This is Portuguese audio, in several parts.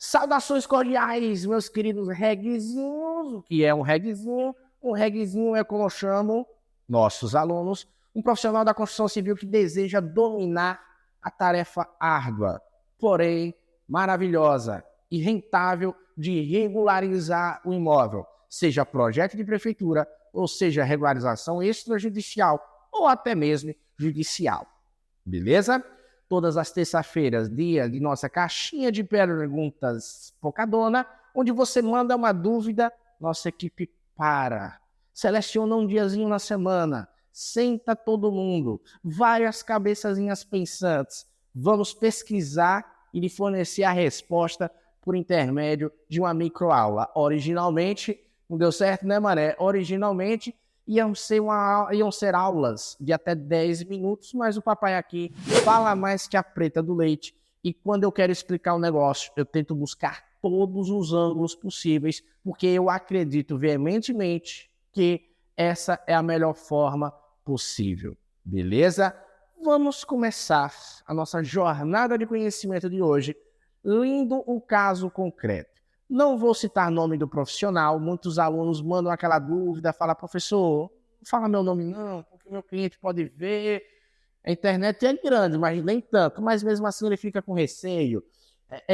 Saudações cordiais, meus queridos reguezinhos. O que é um reguezinho? Um reguezinho é como eu chamo nossos alunos, um profissional da construção civil que deseja dominar a tarefa árdua, porém maravilhosa e rentável de regularizar o imóvel, seja projeto de prefeitura, ou seja regularização extrajudicial, ou até mesmo judicial. Beleza? Todas as terças-feiras, dia de nossa caixinha de perguntas Pocadona, onde você manda uma dúvida, nossa equipe seleciona um diazinho na semana, senta todo mundo, várias cabeçazinhas pensantes, vamos pesquisar e lhe fornecer a resposta por intermédio de uma microaula. Originalmente, não deu certo, né, Mané? Originalmente, iam ser aulas de até 10 minutos, mas o papai aqui fala mais que a preta do leite. E quando eu quero explicar o negócio, eu tento buscar todos os ângulos possíveis, porque eu acredito veementemente que essa é a melhor forma possível. Beleza? Vamos começar a nossa jornada de conhecimento de hoje, lendo um caso concreto. Não vou citar nome do profissional, muitos alunos mandam aquela dúvida, fala, professor, não fala meu nome não, porque meu cliente pode ver, a internet é grande, mas nem tanto, mas mesmo assim ele fica com receio,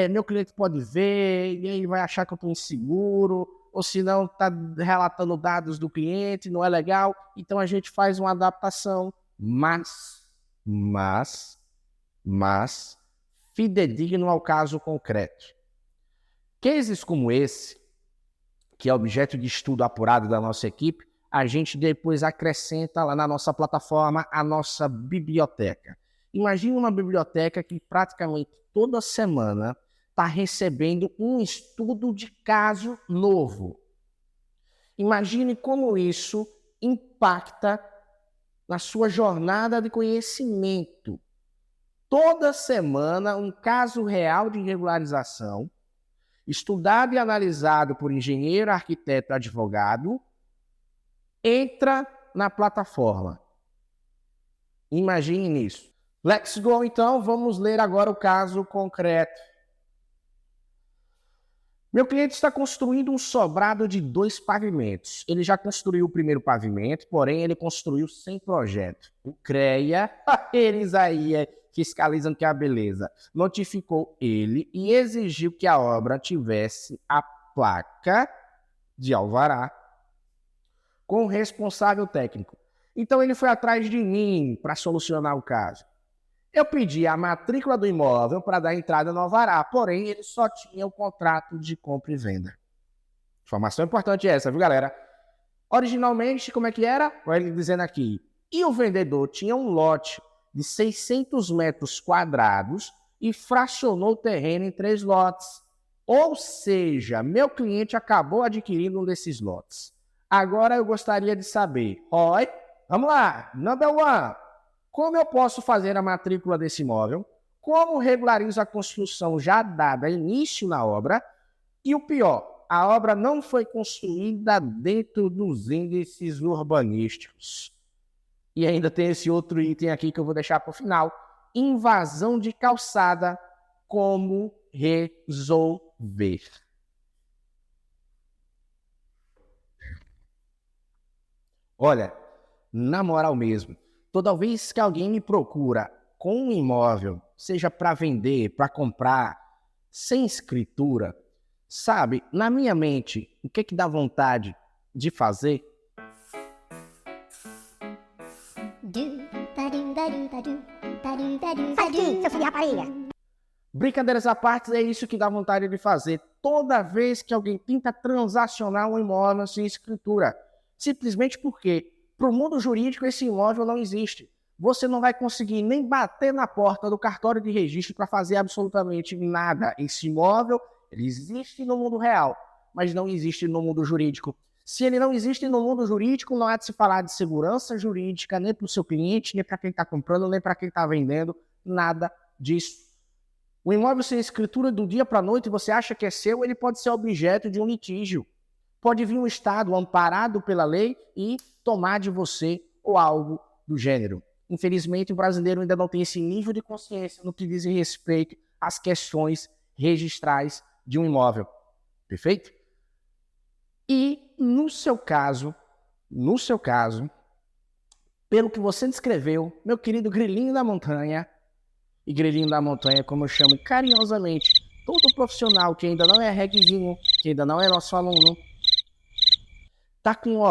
meu cliente pode ver, e aí vai achar que eu estou inseguro, ou se não está relatando dados do cliente, não é legal, então a gente faz uma adaptação, mas fidedigno ao caso concreto. Cases como esse, que é objeto de estudo apurado da nossa equipe, a gente depois acrescenta lá na nossa plataforma a nossa biblioteca. Imagine uma biblioteca que praticamente toda semana está recebendo um estudo de caso novo. Imagine como isso impacta na sua jornada de conhecimento. Toda semana um caso real de irregularização, estudado e analisado por engenheiro, arquiteto, advogado, entra na plataforma. Imagine isso. Let's go, então, vamos ler agora o caso concreto. Meu cliente está construindo um sobrado de 2 pavimentos. Ele já construiu o primeiro pavimento, porém ele construiu sem projeto. O CREA, eles aí fiscalizam que é a beleza, notificou ele e exigiu que a obra tivesse a placa de alvará com o responsável técnico. Então ele foi atrás de mim para solucionar o caso. Eu pedi a matrícula do imóvel para dar entrada no alvará, porém ele só tinha o contrato de compra e venda. Informação importante essa, viu, galera? Originalmente, como é que era? Olha ele dizendo aqui. E o vendedor tinha um lote de 600 metros quadrados e fracionou o terreno em 3 lotes. Ou seja, meu cliente acabou adquirindo um desses lotes. Agora eu gostaria de saber, vamos lá, number one. Como eu posso fazer a matrícula desse imóvel? Como regularizo a construção já dada início na obra? E o pior, a obra não foi construída dentro dos índices urbanísticos. E ainda tem esse outro item aqui que eu vou deixar para o final. Invasão de calçada, como resolver? Olha, na moral mesmo, toda vez que alguém me procura com um imóvel, seja para vender, para comprar, sem escritura, sabe, na minha mente, o que dá vontade de fazer? Aqui, seu filho de rapariga. Brincadeiras à parte, é isso que dá vontade de fazer toda vez que alguém tenta transacionar um imóvel sem escritura. Simplesmente porque, para o mundo jurídico, esse imóvel não existe. Você não vai conseguir nem bater na porta do cartório de registro para fazer absolutamente nada. Esse imóvel, ele existe no mundo real, mas não existe no mundo jurídico. Se ele não existe no mundo jurídico, não há de se falar de segurança jurídica, nem para o seu cliente, nem para quem está comprando, nem para quem está vendendo, nada disso. O imóvel sem escritura do dia para a noite, você acha que é seu, ele pode ser objeto de um litígio. Pode vir um Estado amparado pela lei e tomar de você ou algo do gênero. Infelizmente, o brasileiro ainda não tem esse nível de consciência no que diz respeito às questões registrais de um imóvel. Perfeito? E no seu caso, pelo que você descreveu, meu querido grilinho da montanha, e grilinho da montanha, como eu chamo carinhosamente, todo profissional que ainda não é reguezinho, que ainda não é nosso aluno, tá com,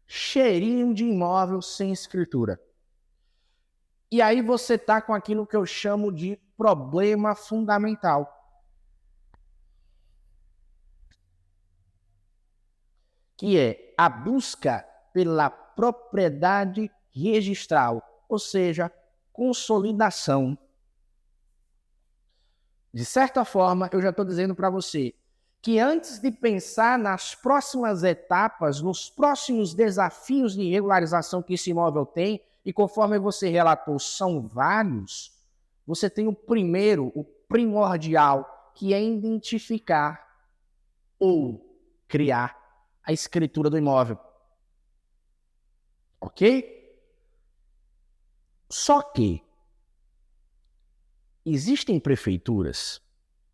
cheirinho de imóvel sem escritura. E aí você tá com aquilo que eu chamo de problema fundamental. Que é a busca pela propriedade registral, ou seja, consolidação. De certa forma, eu já estou dizendo para você que antes de pensar nas próximas etapas, nos próximos desafios de regularização que esse imóvel tem, e conforme você relatou, são vários, você tem o primeiro, o primordial, que é identificar ou criar a escritura do imóvel. Ok? Só que existem prefeituras,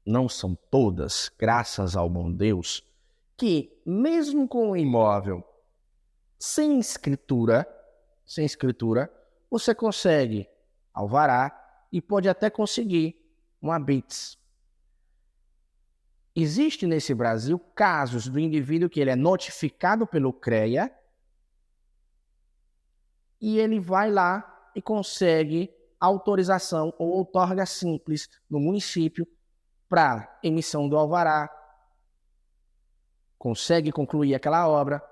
não são todas, graças ao bom Deus, que mesmo com o imóvel sem escritura, você consegue alvará e pode até conseguir um habites. Existe nesse Brasil casos do indivíduo que ele é notificado pelo CREA e ele vai lá e consegue autorização ou outorga simples no município para emissão do alvará, consegue concluir aquela obra,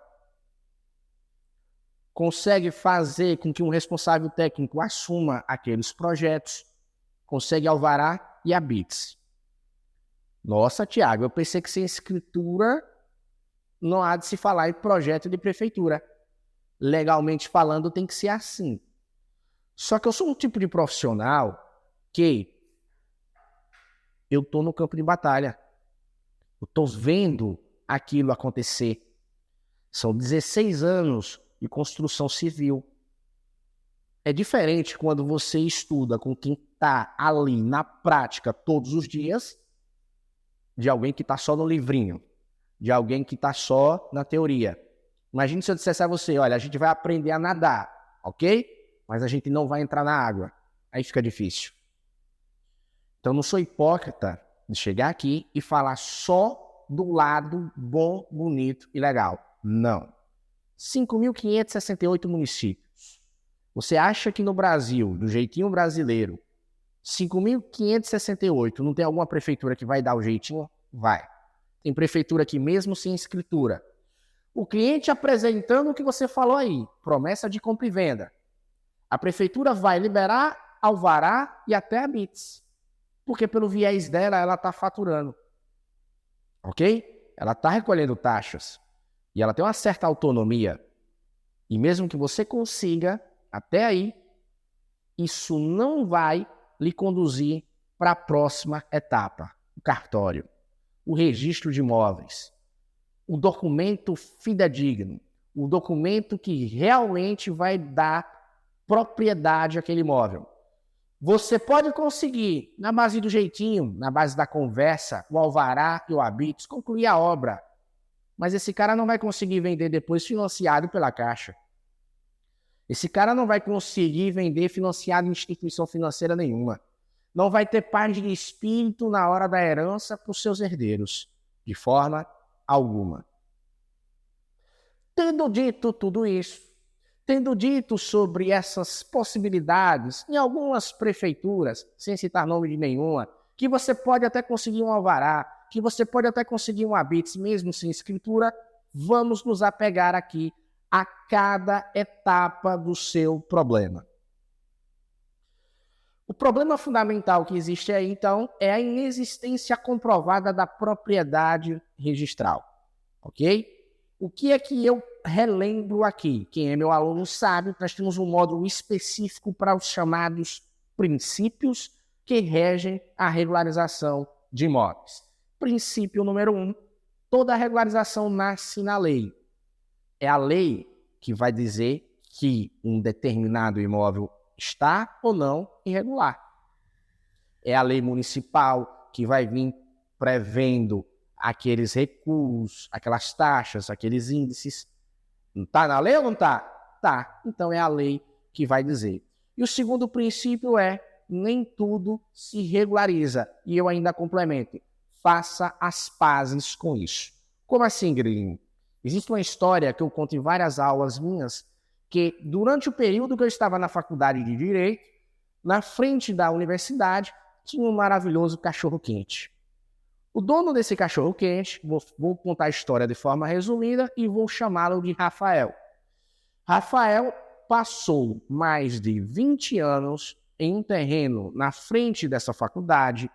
consegue fazer com que um responsável técnico assuma aqueles projetos, consegue alvará e habite-se. Nossa, Tiago, eu pensei que sem escritura não há de se falar em projeto de prefeitura. Legalmente falando, tem que ser assim. Só que eu sou um tipo de profissional que eu estou no campo de batalha. Eu estou vendo aquilo acontecer. São 16 anos de construção civil. É diferente quando você estuda com quem está ali na prática todos os dias, de alguém que está só no livrinho, de alguém que está só na teoria. Imagine se eu dissesse a você, olha, a gente vai aprender a nadar, ok? Mas a gente não vai entrar na água. Aí fica difícil. Então, não sou hipócrita de chegar aqui e falar só do lado bom, bonito e legal. Não. 5.568 municípios. Você acha que no Brasil, do jeitinho brasileiro, 5.568 não tem alguma prefeitura que vai dar o jeitinho? Vai. Tem prefeitura que mesmo sem escritura. O cliente apresentando o que você falou aí, promessa de compra e venda. A prefeitura vai liberar alvará e até habites. Porque pelo viés dela, ela está faturando. Ok? Ela está recolhendo taxas. E ela tem uma certa autonomia. E mesmo que você consiga, até aí, isso não vai lhe conduzir para a próxima etapa. O cartório, o registro de imóveis, o documento fidedigno, o documento que realmente vai dar propriedade àquele imóvel. Você pode conseguir, na base do jeitinho, na base da conversa, o alvará e o habites, concluir a obra. Mas esse cara não vai conseguir vender depois financiado pela Caixa. Esse cara não vai conseguir vender financiado em instituição financeira nenhuma. Não vai ter paz de espírito na hora da herança para os seus herdeiros, de forma alguma. Tendo dito tudo isso, tendo dito sobre essas possibilidades, em algumas prefeituras, sem citar nome de nenhuma, que você pode até conseguir um alvará, que você pode até conseguir um habites mesmo sem escritura, vamos nos apegar aqui a cada etapa do seu problema. O problema fundamental que existe aí, então, é a inexistência comprovada da propriedade registral, ok? O que é que eu relembro aqui? Quem é meu aluno sabe, nós temos um módulo específico para os chamados princípios que regem a regularização de imóveis. Princípio número 1, toda regularização nasce na lei. É a lei que vai dizer que um determinado imóvel está ou não irregular. É a lei municipal que vai vir prevendo aqueles recuos, aquelas taxas, aqueles índices. Não está na lei ou não está? Tá. Então é a lei que vai dizer. E o segundo princípio é: nem tudo se regulariza. E eu ainda complemento: faça as pazes com isso. Como assim, Grilinho? Existe uma história que eu conto em várias aulas minhas, que durante o período que eu estava na faculdade de Direito, na frente da universidade, tinha um maravilhoso cachorro-quente. O dono desse cachorro-quente, vou contar a história de forma resumida e vou chamá-lo de Rafael. Rafael passou mais de 20 anos em um terreno na frente dessa faculdade.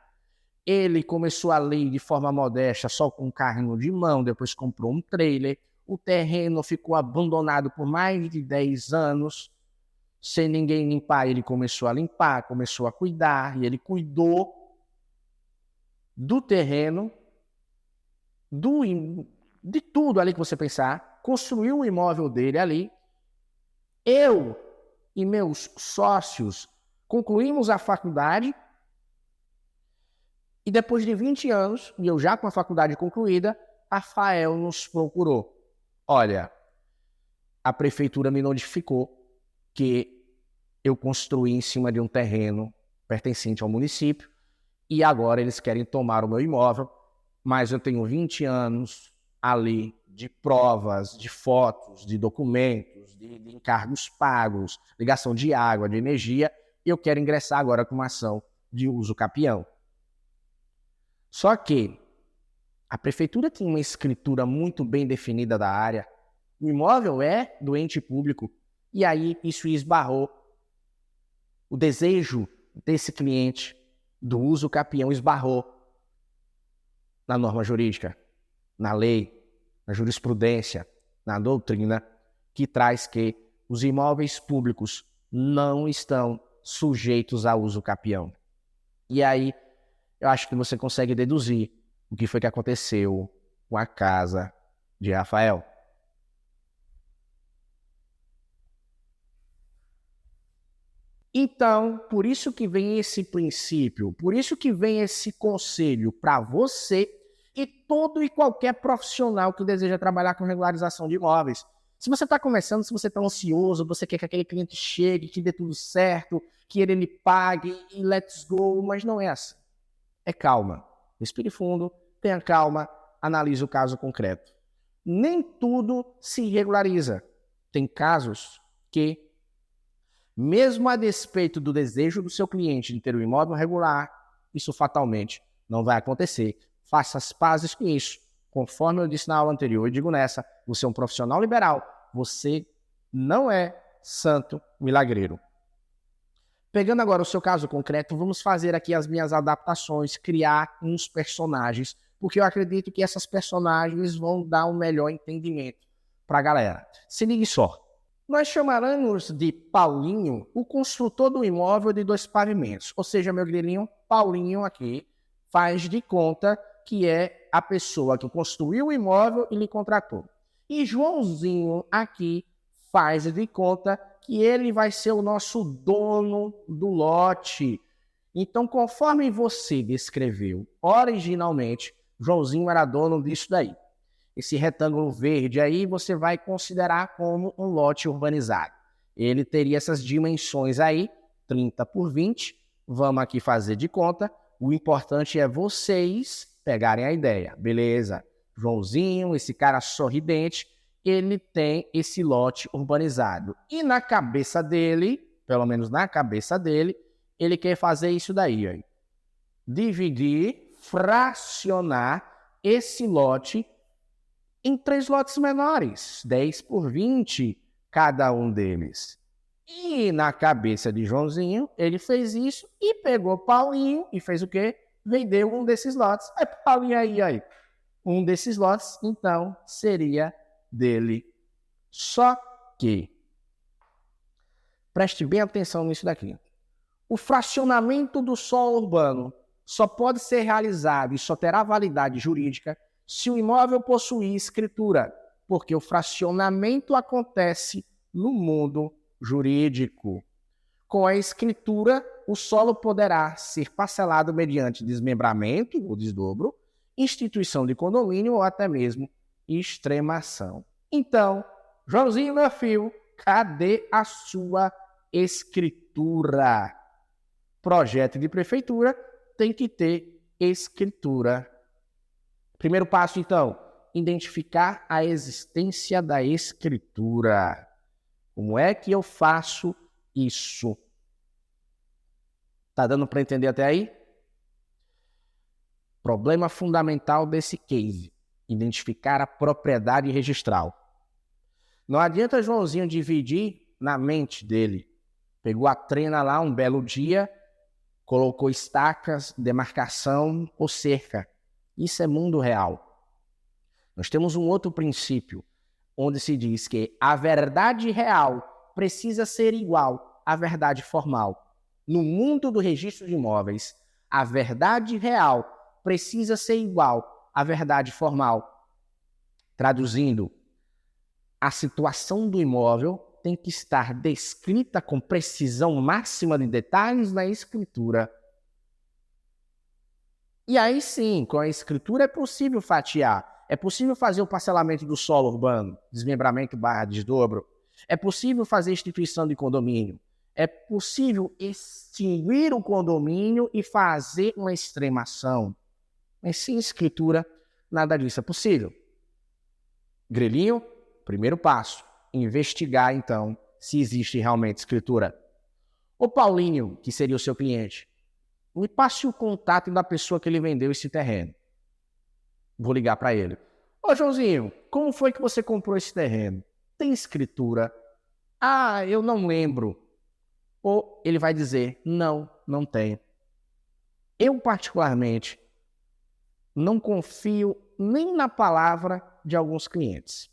Ele começou a ler de forma modesta, só com carro de mão, depois comprou um trailer. O terreno ficou abandonado por mais de 10 anos, sem ninguém limpar. Ele começou a limpar, começou a cuidar, e ele cuidou do terreno, de tudo ali que você pensar, construiu o imóvel dele ali. Eu e meus sócios concluímos a faculdade e depois de 20 anos, e eu já com a faculdade concluída, Rafael nos procurou. Olha, a prefeitura me notificou que eu construí em cima de um terreno pertencente ao município e agora eles querem tomar o meu imóvel, mas eu tenho 20 anos ali de provas, de fotos, de documentos, de encargos pagos, ligação de água, de energia, e eu quero ingressar agora com uma ação de uso capião. Só que a prefeitura tem uma escritura muito bem definida da área, o imóvel é do ente público, e aí isso esbarrou. O desejo desse cliente do uso capião esbarrou na norma jurídica, na lei, na jurisprudência, na doutrina, que traz que os imóveis públicos não estão sujeitos a uso capião. E aí, eu acho que você consegue deduzir o que foi que aconteceu com a casa de Rafael. Então, por isso que vem esse princípio, por isso que vem esse conselho para você e todo e qualquer profissional que deseja trabalhar com regularização de imóveis. Se você está começando, se você está ansioso, você quer que aquele cliente chegue, que dê tudo certo, que ele lhe pague e let's go, mas não é assim. É calma. Respire fundo, tenha calma, analise o caso concreto. Nem tudo se regulariza. Tem casos que, mesmo a despeito do desejo do seu cliente de ter um imóvel regular, isso fatalmente não vai acontecer. Faça as pazes com isso. Conforme eu disse na aula anterior, eu digo nessa, você é um profissional liberal, você não é santo milagreiro. Pegando agora o seu caso concreto, vamos fazer aqui as minhas adaptações, criar uns personagens, porque eu acredito que essas personagens vão dar um melhor entendimento para a galera. Se ligue só. Nós chamaremos de Paulinho o construtor do imóvel de 2 pavimentos. Ou seja, meu grilinho, Paulinho aqui faz de conta que é a pessoa que construiu o imóvel e lhe contratou. E Joãozinho aqui faz de conta que ele vai ser o nosso dono do lote. Então, conforme você descreveu originalmente, Joãozinho era dono disso daí. Esse retângulo verde aí você vai considerar como um lote urbanizado. Ele teria essas dimensões aí, 30 por 20. Vamos aqui fazer de conta. O importante é vocês pegarem a ideia. Beleza, Joãozinho, esse cara sorridente, ele tem esse lote urbanizado. E na cabeça dele, pelo menos na cabeça dele, ele quer fazer isso daí, ó. Dividir, fracionar esse lote em 3 lotes menores, 10 por 20 cada um deles. E na cabeça de Joãozinho, ele fez isso e pegou Paulinho e fez o quê? Vendeu um desses lotes. Aí, Paulinho, aí. Um desses lotes, então, seria dele. Só que, preste bem atenção nisso daqui. O fracionamento do solo urbano só pode ser realizado e só terá validade jurídica se o imóvel possuir escritura, porque o fracionamento acontece no mundo jurídico. Com a escritura, o solo poderá ser parcelado mediante desmembramento ou desdobro, instituição de condomínio ou até mesmo extremação. Então, Joãozinho, meu filho, cadê a sua escritura? Projeto de prefeitura tem que ter escritura. Primeiro passo, então, identificar a existência da escritura. Como é que eu faço isso? Tá dando para entender até aí? Problema fundamental desse case: identificar a propriedade registral. Não adianta Joãozinho dividir na mente dele. Pegou a trena lá um belo dia, colocou estacas, demarcação ou cerca. Isso é mundo real. Nós temos um outro princípio, onde se diz que a verdade real precisa ser igual à verdade formal. No mundo do registro de imóveis, a verdade real precisa ser igual à verdade formal. Traduzindo, a situação do imóvel tem que estar descrita com precisão máxima de detalhes na escritura. E aí sim, com a escritura é possível fatiar, é possível fazer o parcelamento do solo urbano, desmembramento / desdobro, é possível fazer instituição de condomínio, é possível extinguir o condomínio e fazer uma extremação. Mas sem escritura, nada disso é possível. Grelhinho, primeiro passo, investigar então se existe realmente escritura. O Paulinho, que seria o seu cliente, me passe o contato da pessoa que lhe vendeu esse terreno. Vou ligar para ele. Ô Joãozinho, como foi que você comprou esse terreno? Tem escritura? Ah, eu não lembro. Ou ele vai dizer, não, não tem. Eu particularmente não confio nem na palavra de alguns clientes.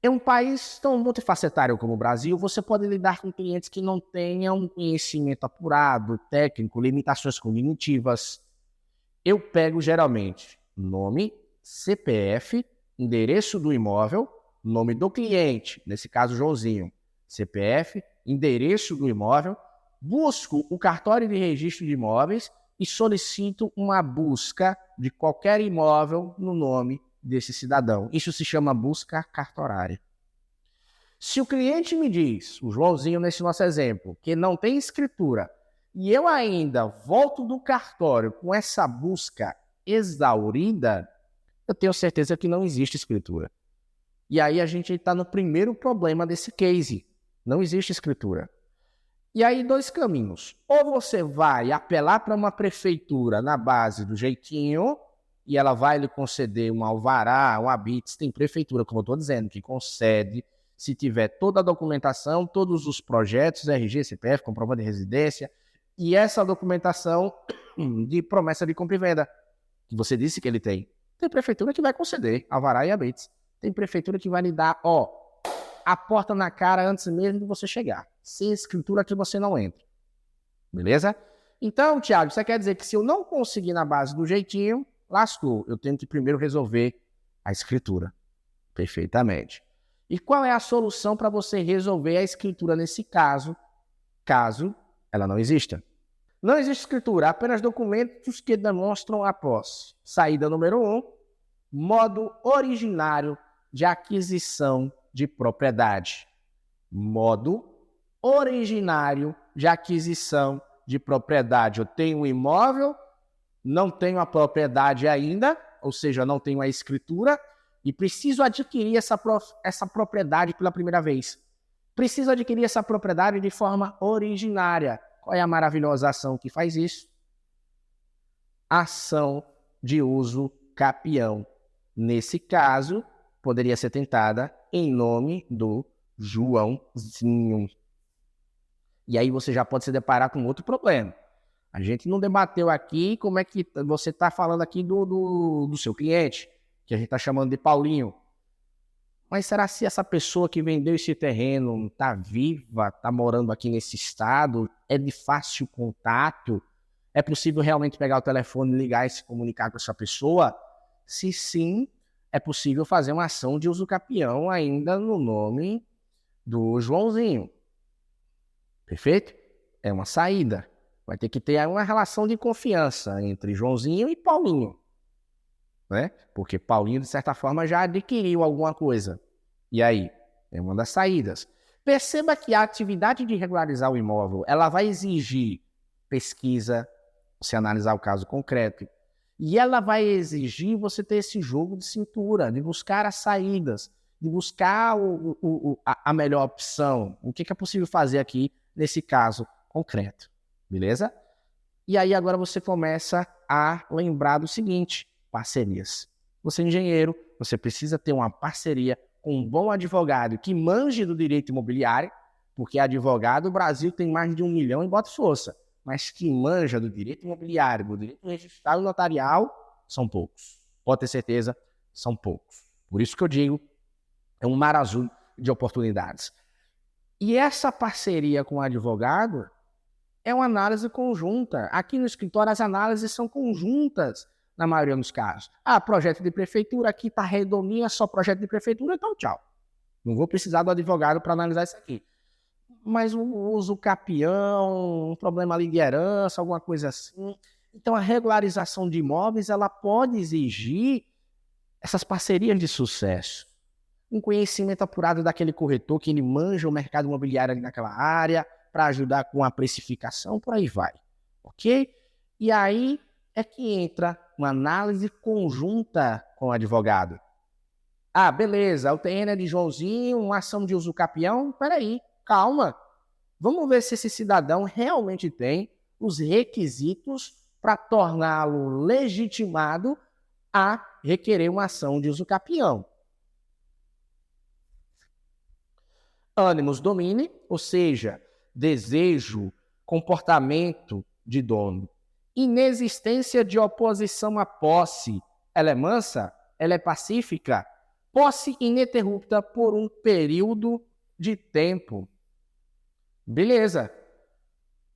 Em um país tão multifacetário como o Brasil, você pode lidar com clientes que não tenham um conhecimento apurado, técnico, limitações cognitivas. Eu pego geralmente nome, CPF, endereço do imóvel, nome do cliente, nesse caso Joãozinho, CPF, endereço do imóvel, busco o cartório de registro de imóveis e solicito uma busca de qualquer imóvel no nome desse cidadão. Isso se chama busca cartorária. Se o cliente me diz, o Joãozinho nesse nosso exemplo, que não tem escritura, e eu ainda volto do cartório com essa busca exaurida, eu tenho certeza que não existe escritura. E aí a gente está no primeiro problema desse case. Não existe escritura. E aí, dois caminhos. Ou você vai apelar para uma prefeitura na base do jeitinho, e ela vai lhe conceder um alvará, um habites. Tem prefeitura, como eu estou dizendo, que concede, se tiver toda a documentação, todos os projetos, RG, CPF, comprovante de residência, e essa documentação de promessa de compra e venda, que você disse que ele tem. Tem prefeitura que vai conceder alvará e habites. Tem prefeitura que vai lhe dar, a porta na cara antes mesmo de você chegar. Sem escritura que você não entra. Beleza? Então, Thiago, você quer dizer que se eu não conseguir na base do jeitinho, lascou. Eu tenho que primeiro resolver a escritura. Perfeitamente. E qual é a solução para você resolver a escritura nesse caso, caso ela não exista? Não existe escritura, apenas documentos que demonstram a posse. Saída número 1, modo originário de aquisição de propriedade. Modo originário de aquisição de propriedade. Eu tenho um imóvel, não tenho a propriedade ainda, ou seja, não tenho a escritura, e preciso adquirir essa propriedade pela primeira vez. Preciso adquirir essa propriedade de forma originária. Qual é a maravilhosa ação que faz isso? Ação de uso capião. Nesse caso, poderia ser tentada em nome do Joãozinho. E aí você já pode se deparar com outro problema. A gente não debateu aqui como é que você está falando aqui do seu cliente, que a gente está chamando de Paulinho. Mas será se essa pessoa que vendeu esse terreno está viva, está morando aqui nesse estado, é de fácil contato? É possível realmente pegar o telefone, ligar e se comunicar com essa pessoa? Se sim, é possível fazer uma ação de uso capião ainda no nome do Joãozinho. Perfeito? É uma saída. Vai ter que ter uma relação de confiança entre Joãozinho e Paulinho, né? Porque Paulinho, de certa forma, já adquiriu alguma coisa. E aí? É uma das saídas. Perceba que a atividade de regularizar o imóvel, ela vai exigir pesquisa, você analisar o caso concreto, e ela vai exigir você ter esse jogo de cintura, de buscar as saídas, de buscar a melhor opção. O que é possível fazer aqui nesse caso concreto, beleza? E aí agora você começa a lembrar do seguinte: parcerias. Você é engenheiro, você precisa ter uma parceria com um bom advogado que manje do direito imobiliário, porque advogado, o Brasil tem mais de 1 milhão e bota força, mas que manja do direito imobiliário, do direito registrado e notarial, são poucos. Pode ter certeza, são poucos. Por isso que eu digo, é um mar azul de oportunidades. E essa parceria com o advogado é uma análise conjunta. Aqui no escritório as análises são conjuntas na maioria dos casos. Ah, projeto de prefeitura, aqui está redondinho, é só projeto de prefeitura, então tchau. Não vou precisar do advogado para analisar isso aqui. Mas um uso capião, um problema ali de herança, alguma coisa assim. Então a regularização de imóveis, ela pode exigir essas parcerias de sucesso. Um conhecimento apurado daquele corretor que ele manja o mercado imobiliário ali naquela área, para ajudar com a precificação, por aí vai. Ok? E aí é que entra uma análise conjunta com o advogado. Ah, beleza, o terreno é de Joãozinho, uma ação de uso capião. Peraí, calma. Vamos ver se esse cidadão realmente tem os requisitos para torná-lo legitimado a requerer uma ação de uso capião. Ânimos domine, ou seja, desejo, comportamento de dono. Inexistência de oposição à posse. Ela é mansa? Ela é pacífica? Posse ininterrupta por um período de tempo. Beleza.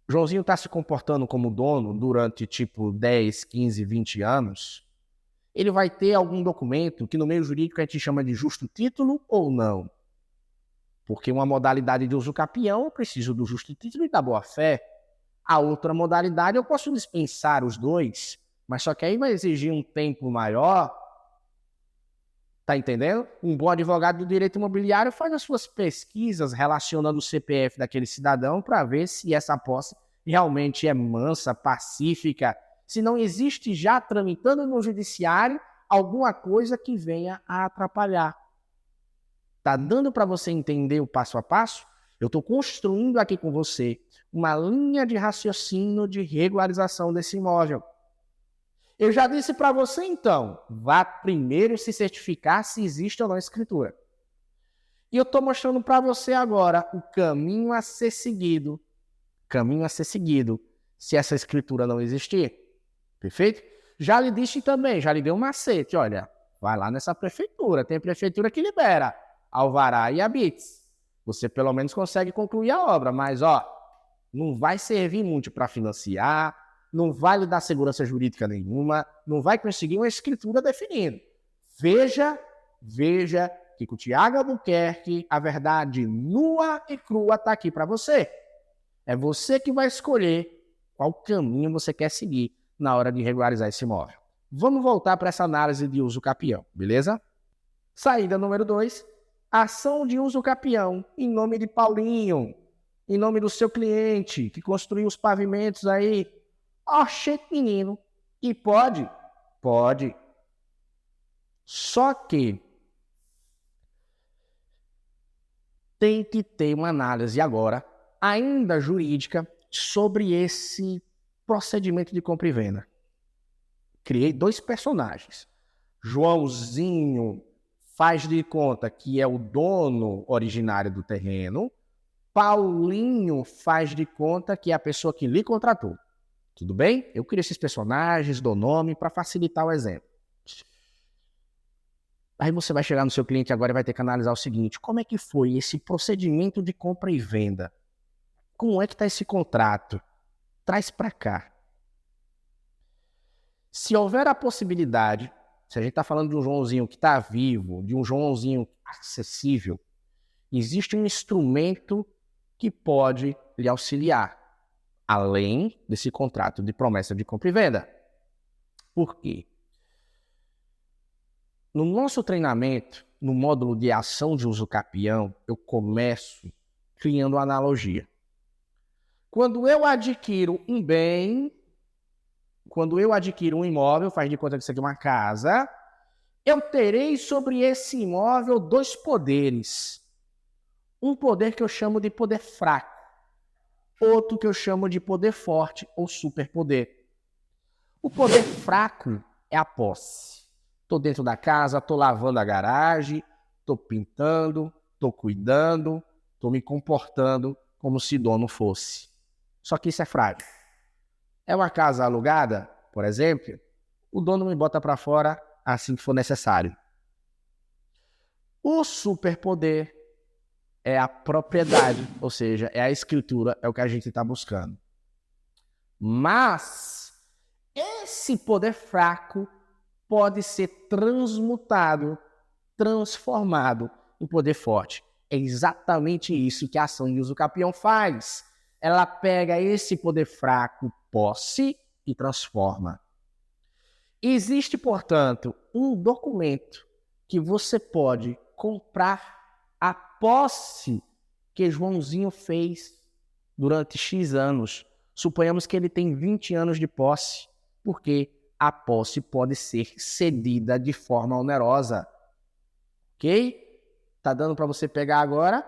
Joãozinho está se comportando como dono durante tipo 10, 15, 20 anos. Ele vai ter algum documento que no meio jurídico a gente chama de justo título ou não? Porque uma modalidade de uso capião eu preciso do justo título e da boa-fé. A outra modalidade eu posso dispensar os dois, mas só que aí vai exigir um tempo maior. Tá entendendo? Um bom advogado do direito imobiliário faz as suas pesquisas relacionando o CPF daquele cidadão para ver se essa posse realmente é mansa, pacífica, se não existe já tramitando no judiciário alguma coisa que venha a atrapalhar. Tá dando para você entender o passo a passo? Eu estou construindo aqui com você uma linha de raciocínio de regularização desse imóvel. Eu já disse para você, então, vá primeiro se certificar se existe ou não escritura. E eu estou mostrando para você agora o caminho a ser seguido. Caminho a ser seguido se essa escritura não existir. Perfeito? Já lhe disse também, já lhe dei um macete. Olha, vai lá nessa prefeitura. Tem prefeitura que libera alvará e habites. Você pelo menos consegue concluir a obra, mas não vai servir muito para financiar, não vai lhe dar segurança jurídica nenhuma, não vai conseguir uma escritura definindo. Veja que com o Tiago Albuquerque a verdade nua e crua está aqui para você. É você que vai escolher qual caminho você quer seguir na hora de regularizar esse imóvel. Vamos voltar para essa análise de uso capião, beleza? Saída número 2. Ação de uso capião em nome de Paulinho, em nome do seu cliente que construiu os pavimentos aí. Oxe, menino. E pode? Pode. Só que tem que ter uma análise agora, ainda jurídica, sobre esse procedimento de compra e venda. Criei 2 personagens. Joãozinho faz de conta que é o dono originário do terreno. Paulinho faz de conta que é a pessoa que lhe contratou. Tudo bem? Eu crio esses personagens, dou nome para facilitar o exemplo. Aí você vai chegar no seu cliente agora e vai ter que analisar o seguinte: como é que foi esse procedimento de compra e venda? Como é que está esse contrato? Traz para cá. Se houver a possibilidade, se a gente está falando de um Joãozinho que está vivo, de um Joãozinho acessível, existe um instrumento que pode lhe auxiliar. além desse contrato de promessa de compra e venda. Por quê? No nosso treinamento, no módulo de ação de uso capião, eu começo criando uma analogia. Quando eu adquiro um bem, quando eu adquiro um imóvel, faz de conta que isso aqui é uma casa, eu terei sobre esse imóvel 2 poderes. Um poder que eu chamo de poder fraco, outro que eu chamo de poder forte ou superpoder. O poder fraco é a posse. Estou dentro da casa, estou lavando a garagem, estou pintando, estou cuidando, estou me comportando como se dono fosse. Só que isso é frágil. É uma casa alugada, por exemplo, o dono me bota para fora assim que for necessário. O superpoder é a propriedade, ou seja, é a escritura, é o que a gente está buscando. Mas esse poder fraco pode ser transmutado, transformado em poder forte. É exatamente isso que a ação de uso capião faz. Ela pega esse poder fraco, posse, e transforma. Existe, portanto, um documento que você pode comprar a posse que Joãozinho fez durante X anos. Suponhamos que ele tem 20 anos de posse, porque a posse pode ser cedida de forma onerosa. Ok? Tá dando para você pegar agora?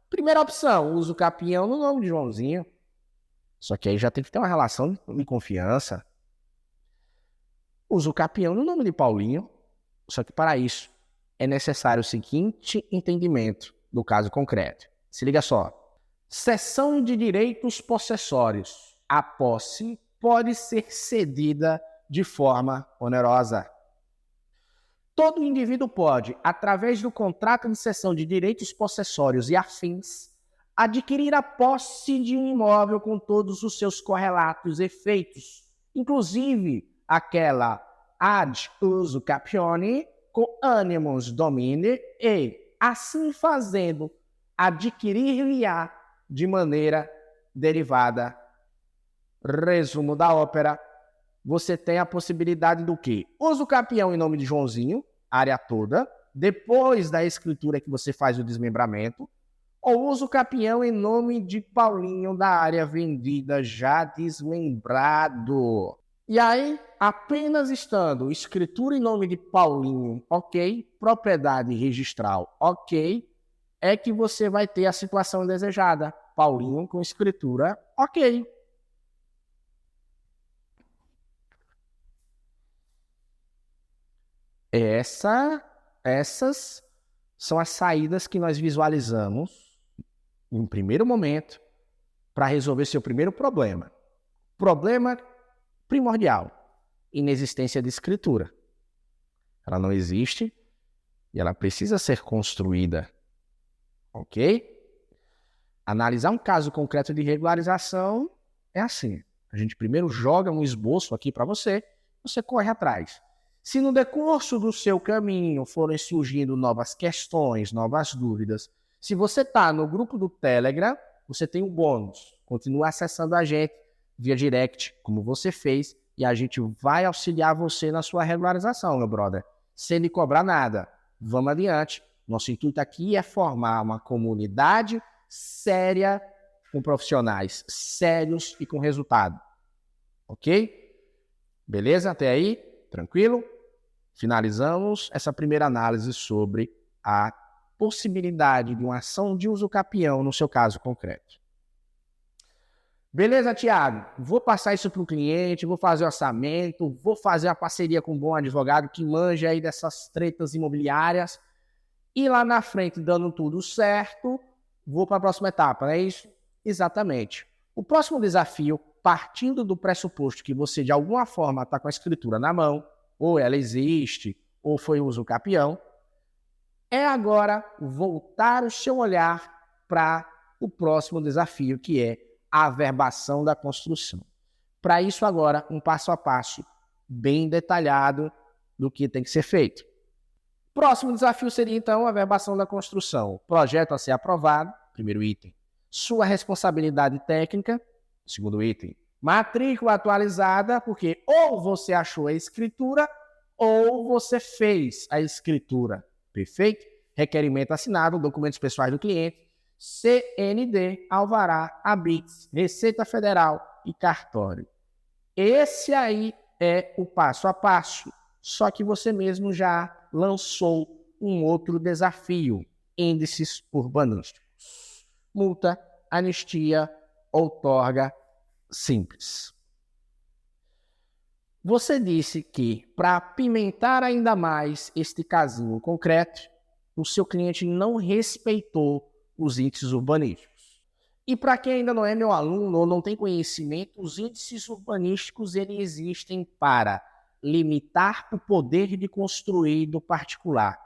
Primeira opção, uso capião no nome de Joãozinho. Só que aí já tem que ter uma relação de confiança. Uso capião no nome de Paulinho. Só que para isso é necessário o seguinte entendimento do caso concreto. Se liga só. Cessão de direitos possessórios. A posse pode ser cedida de forma onerosa. Todo indivíduo pode, através do contrato de cessão de direitos possessórios e afins, adquirir a posse de um imóvel com todos os seus correlatos efeitos, inclusive aquela ad uso capione com animus domini e, assim fazendo, adquirir-lhe-á de maneira derivada. Resumo da ópera. Você tem a possibilidade do quê? Usa o capião em nome de Joãozinho, área toda, depois da escritura que você faz o desmembramento, ou usa o capião em nome de Paulinho da área vendida já desmembrado. E aí, apenas estando escritura em nome de Paulinho, ok, propriedade registral, ok, é que você vai ter a situação desejada. Paulinho com escritura, ok. Essas são as saídas que nós visualizamos em primeiro momento para resolver seu primeiro problema. Problema primordial, inexistência de escritura. Ela não existe e ela precisa ser construída, ok? Analisar um caso concreto de regularização é assim. A gente primeiro joga um esboço aqui para você, você corre atrás. Se no decurso do seu caminho forem surgindo novas questões, novas dúvidas, se você está no grupo do Telegram, você tem um bônus. Continua acessando a gente via direct, como você fez, e a gente vai auxiliar você na sua regularização, meu brother, sem lhe cobrar nada. Vamos adiante. Nosso intuito aqui é formar uma comunidade séria, com profissionais sérios e com resultado. Ok? Beleza? Até aí? Tranquilo? Finalizamos essa primeira análise sobre a possibilidade de uma ação de uso capião no seu caso concreto. Beleza, Thiago? Vou passar isso para o cliente, vou fazer orçamento, vou fazer uma parceria com um bom advogado que manja aí dessas tretas imobiliárias e lá na frente, dando tudo certo, vou para a próxima etapa, não é isso? Exatamente. O próximo desafio, partindo do pressuposto que você de alguma forma está com a escritura na mão, ou ela existe, ou foi uso capião, é agora voltar o seu olhar para o próximo desafio, que é a averbação da construção. Para isso agora, um passo a passo bem detalhado do que tem que ser feito. Próximo desafio seria então a averbação da construção. Projeto a ser aprovado, primeiro item. Sua responsabilidade técnica, Segundo item. Matrícula atualizada, porque ou você achou a escritura ou você fez a escritura. Perfeito? Requerimento assinado, documentos pessoais do cliente, CND, alvará, ABITS, Receita Federal e cartório. Esse aí é o passo a passo, só que você mesmo já lançou um outro desafio, índices urbanísticos. Multa, anistia, outorga simples. Você disse que, para apimentar ainda mais este casinho concreto, o seu cliente não respeitou os índices urbanísticos. E para quem ainda não é meu aluno ou não tem conhecimento, os índices urbanísticos eles existem para limitar o poder de construir do particular.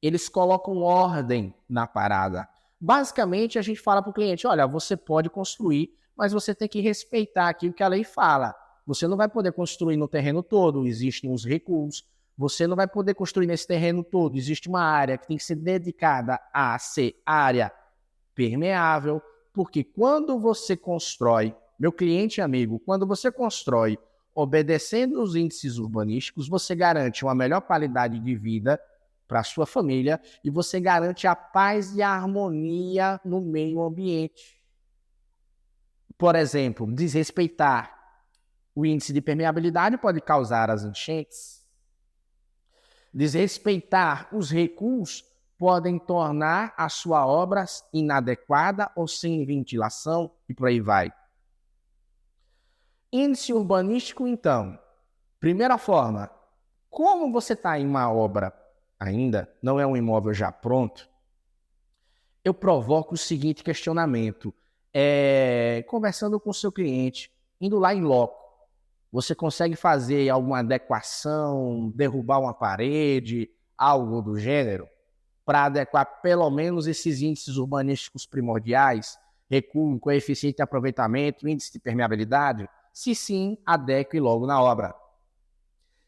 Eles colocam ordem na parada. Basicamente, a gente fala para o cliente, olha, você pode construir, mas você tem que respeitar aquilo que a lei fala. Você não vai poder construir no terreno todo, existem os recuos. Você não vai poder construir nesse terreno todo, existe uma área que tem que ser dedicada a ser área permeável, porque quando você constrói, meu cliente amigo, quando você constrói obedecendo os índices urbanísticos, você garante uma melhor qualidade de vida para a sua família e você garante a paz e a harmonia no meio ambiente. Por exemplo, desrespeitar o índice de permeabilidade pode causar as enchentes. Desrespeitar os recuos podem tornar a sua obra inadequada ou sem ventilação e por aí vai. Índice urbanístico, então. Primeira forma, como você está em uma obra ainda, não é um imóvel já pronto, eu provoco o seguinte questionamento. Conversando com o seu cliente, indo lá em loco, você consegue fazer alguma adequação, derrubar uma parede, algo do gênero, para adequar pelo menos esses índices urbanísticos primordiais, recuo, coeficiente de aproveitamento, índice de permeabilidade? Se sim, adeque logo na obra.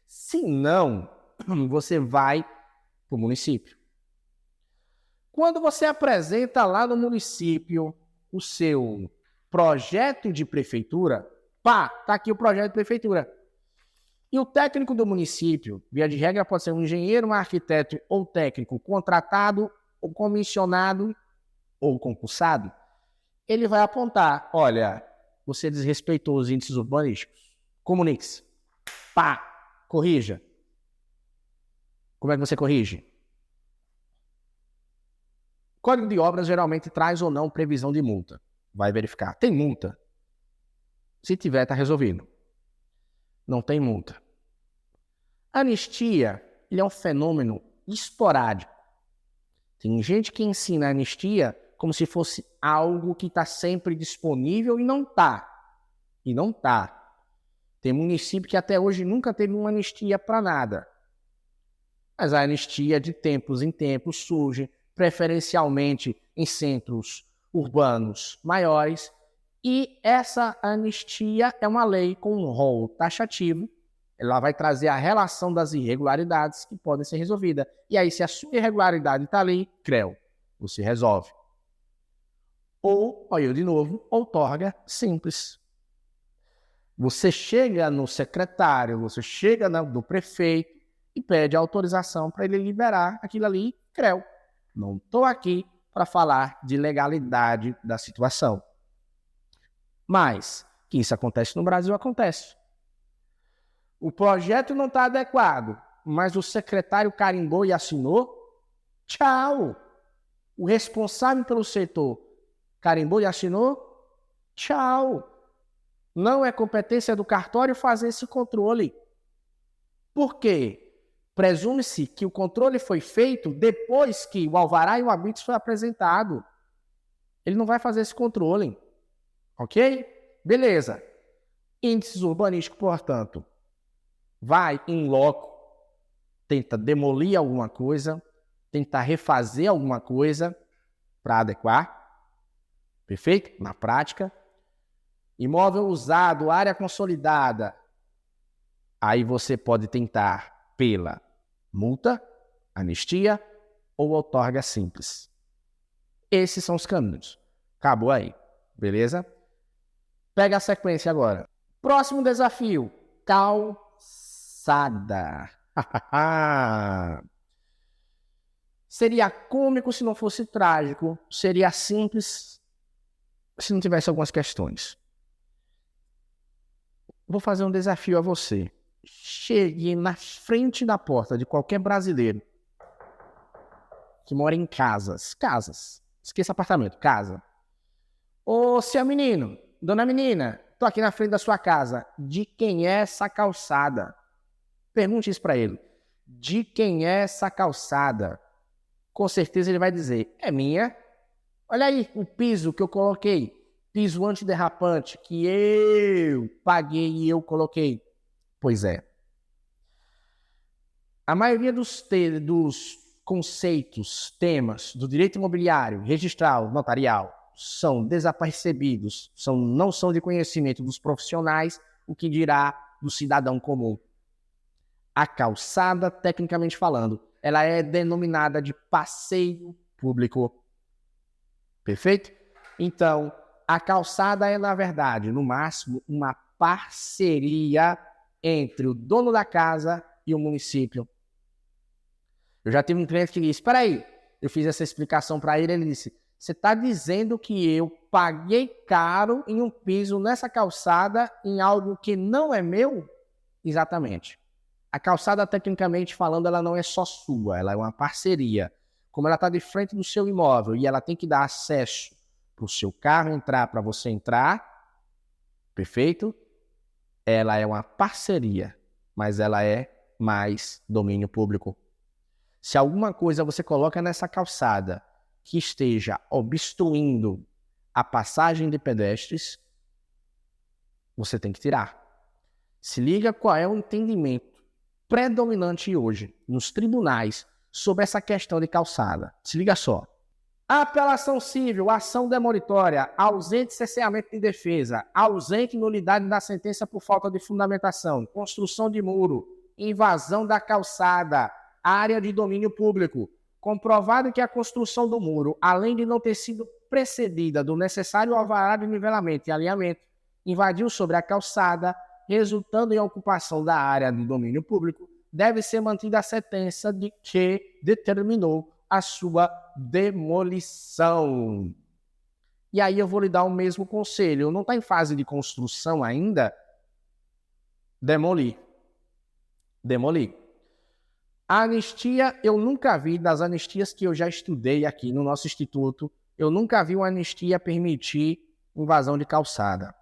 Se não, você vai para o município. Quando você apresenta lá no município o seu projeto de prefeitura, tá aqui o projeto de prefeitura. E o técnico do município, via de regra, pode ser um engenheiro, um arquiteto ou técnico contratado, ou comissionado, ou concursado, ele vai apontar, olha, você desrespeitou os índices urbanísticos. Comunique-se. Corrija. Como é que você corrige? Código de obras geralmente traz ou não previsão de multa. Vai verificar. Tem multa? Se tiver, está resolvido. Não tem multa. Anistia, ele é um fenômeno esporádico. Tem gente que ensina a anistia como se fosse algo que está sempre disponível e não está. E não está. Tem município que até hoje nunca teve uma anistia para nada. Mas a anistia de tempos em tempos surge, preferencialmente em centros urbanos maiores, e essa anistia é uma lei com um rol taxativo. Ela vai trazer a relação das irregularidades que podem ser resolvidas. E aí, se a sua irregularidade está ali, CREO, você resolve. Ou, olha eu de novo, outorga simples. Você chega no secretário, você chega no prefeito e pede autorização para ele liberar aquilo ali, CREO. Não estou aqui para falar de legalidade da situação. Mas que isso acontece no Brasil, acontece. O projeto não está adequado, mas o secretário carimbou e assinou, tchau. O responsável pelo setor carimbou e assinou, tchau. Não é competência do cartório fazer esse controle. Por quê? Presume-se que o controle foi feito depois que o alvará e o habitus foi apresentado. Ele não vai fazer esse controle. Ok? Beleza. Índices urbanísticos, portanto, vai em loco, tenta demolir alguma coisa, tenta refazer alguma coisa para adequar. Perfeito? Na prática. Imóvel usado, área consolidada. Aí você pode tentar pela multa, anistia ou outorga simples. Esses são os caminhos. Acabou aí. Beleza? Pega a sequência agora. Próximo desafio, calçada. Seria cômico se não fosse trágico, seria simples se não tivesse algumas questões. Vou fazer um desafio a você. Chegue na frente da porta de qualquer brasileiro que mora em casas. Esqueça apartamento, casa. Ô, seu menino, dona menina, tô aqui na frente da sua casa. De quem é essa calçada? Pergunte isso para ele. De quem é essa calçada? Com certeza ele vai dizer, é minha. Olha aí o piso que eu coloquei. Piso antiderrapante que eu paguei e eu coloquei. Pois é. A maioria dos conceitos, temas do direito imobiliário, registral, notarial, são desapercebidos, não são de conhecimento dos profissionais, o que dirá do cidadão comum. A calçada, tecnicamente falando, ela é denominada de passeio público. Perfeito? Então, a calçada é, na verdade, no máximo, uma parceria entre o dono da casa e o município. Eu já tive um cliente que disse, espera aí, eu fiz essa explicação para ele, ele disse, você está dizendo que eu paguei caro em um piso nessa calçada em algo que não é meu? Exatamente. A calçada, tecnicamente falando, ela não é só sua, ela é uma parceria. Como ela está de frente do seu imóvel e ela tem que dar acesso para o seu carro entrar, para você entrar, perfeito? Ela é uma parceria, mas ela é mais domínio público. Se alguma coisa você coloca nessa calçada que esteja obstruindo a passagem de pedestres, você tem que tirar. Se liga qual é o entendimento predominante hoje nos tribunais sobre essa questão de calçada. Se liga só. Apelação civil, ação demolitória, ausente cerceamento de defesa, ausente nulidade da sentença por falta de fundamentação, construção de muro, invasão da calçada, área de domínio público. Comprovado que a construção do muro, além de não ter sido precedida do necessário alvará de nivelamento e alinhamento, invadiu sobre a calçada, resultando em ocupação da área de domínio público, deve ser mantida a sentença de que determinou a sua demolição. E aí eu vou lhe dar o mesmo conselho. Não está em fase de construção ainda? Demolir. A anistia, eu nunca vi, das anistias que eu já estudei aqui no nosso instituto, eu nunca vi uma anistia permitir invasão de calçada.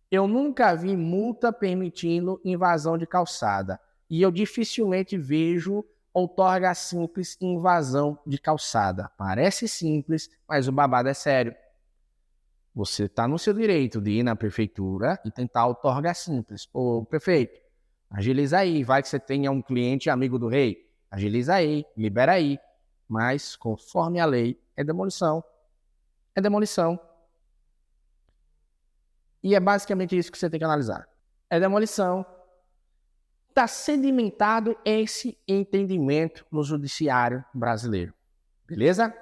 Eu nunca vi multa permitindo invasão de calçada. E eu dificilmente vejo outorga simples invasão de calçada. Parece simples, mas o babado é sério. Você está no seu direito de ir na prefeitura e tentar outorga simples. Ô, prefeito, agiliza aí. Vai que você tenha um cliente amigo do rei. Agiliza aí, libera aí. Mas, conforme a lei, é demolição. É demolição. E é basicamente isso que você tem que analisar. É demolição. Está sedimentado esse entendimento no judiciário brasileiro. Beleza?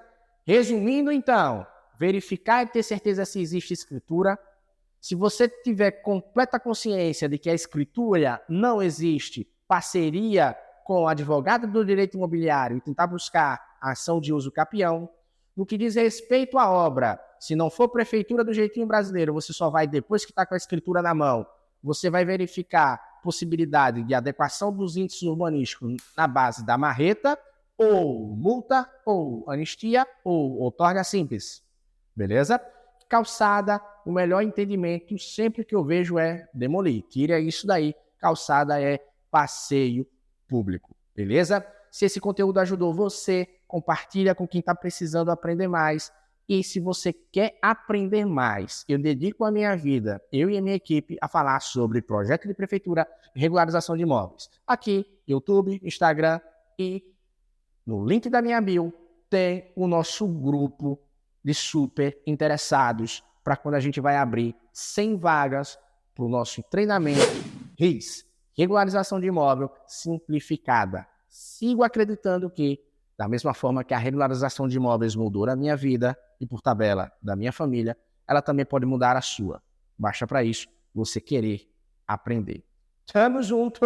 Resumindo, então, verificar e ter certeza se existe escritura. Se você tiver completa consciência de que a escritura não existe, parceria com o advogado do direito imobiliário e tentar buscar a ação de uso capião. No que diz respeito à obra, se não for prefeitura do jeitinho brasileiro, você só vai, depois que está com a escritura na mão, você vai verificar possibilidade de adequação dos índices urbanísticos na base da marreta, ou multa, ou anistia, ou outorga simples. Beleza? Calçada, o melhor entendimento sempre que eu vejo é demolir. Tira isso daí. Calçada é passeio público. Beleza? Se esse conteúdo ajudou você, compartilha com quem está precisando aprender mais. E se você quer aprender mais, eu dedico a minha vida, eu e a minha equipe, a falar sobre projeto de prefeitura e regularização de imóveis. Aqui, YouTube, Instagram e no link da minha bio tem o nosso grupo de super interessados para quando a gente vai abrir 100 vagas para o nosso treinamento RIS, regularização de imóvel simplificada. Sigo acreditando que, da mesma forma que a regularização de imóveis mudou a minha vida e, por tabela, da minha família, ela também pode mudar a sua. Basta para isso você querer aprender. Tamo junto!